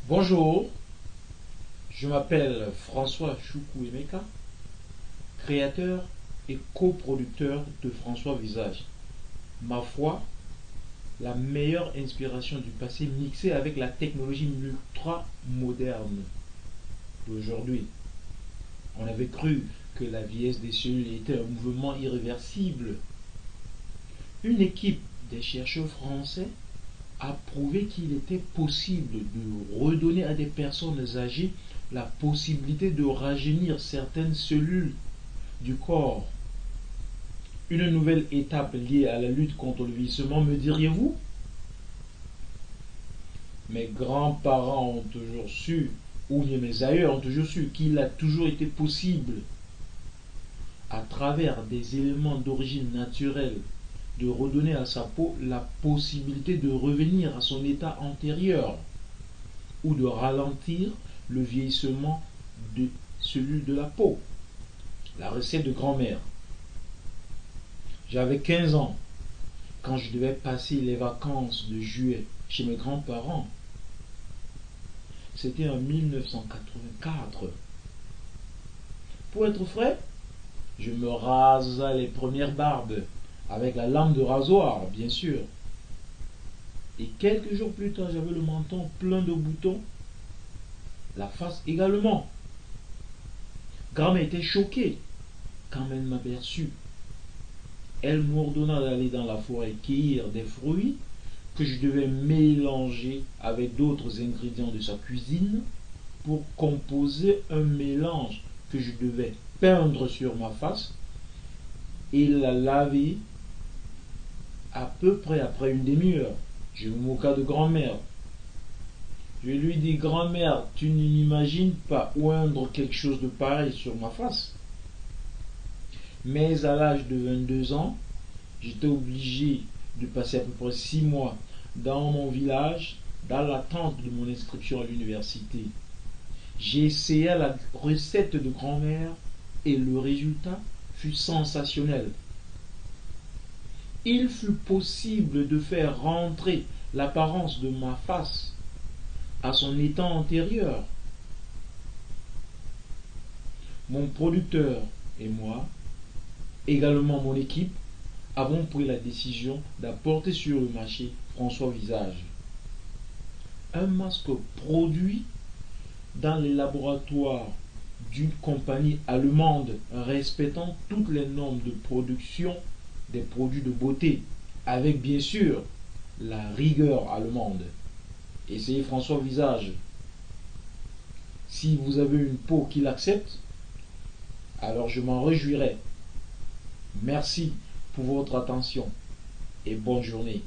Bonjour, je m'appelle François Choukou-Emeka, créateur et coproducteur de François Visage. Ma foi, la meilleure inspiration du passé mixée avec la technologie ultra moderne d'aujourd'hui. On avait cru que la vieillesse des cellules était un mouvement irréversible. Une équipe des chercheurs français a prouvé qu'il était possible de redonner à des personnes âgées la possibilité de rajeunir certaines cellules du corps. Une nouvelle étape liée à la lutte contre le vieillissement, me diriez-vous? Mes grands-parents ont toujours su, ou bien mes aïeux ont toujours su, qu'il a toujours été possible, à travers des éléments d'origine naturelle, de redonner à sa peau la possibilité de revenir à son état antérieur ou de ralentir le vieillissement de cellules de la peau. La recette de grand-mère. J'avais 15 ans quand je devais passer les vacances de juillet chez mes grands-parents. C'était en 1984. Pour être frais, je me rasa les premières barbes avec la lame de rasoir, bien sûr. Et quelques jours plus tard, j'avais le menton plein de boutons, la face également. Grand-mère était choquée quand elle m'aperçut. Elle m'ordonna d'aller dans la forêt cueillir des fruits que je devais mélanger avec d'autres ingrédients de sa cuisine pour composer un mélange que je devais peindre sur ma face et la laver à peu près après une demi-heure. Je me moqua de grand-mère. Je lui dis, grand-mère, tu n'imagines pas oindre quelque chose de pareil sur ma face? Mais à l'âge de 22 ans, j'étais obligé de passer à peu près 6 mois dans mon village, dans l'attente de mon inscription à l'université. J'ai essayé la recette de grand-mère et le résultat fut sensationnel. Il fut possible de faire rentrer l'apparence de ma face à son état antérieur. Mon producteur et moi, également mon équipe, avons pris la décision d'apporter sur le marché François Visage. Un masque produit dans les laboratoires d'une compagnie allemande respectant toutes les normes de production des produits de beauté, avec bien sûr la rigueur allemande. Essayez François Visage. Si vous avez une peau qui l'accepte, alors je m'en réjouirai. Merci pour votre attention et bonne journée.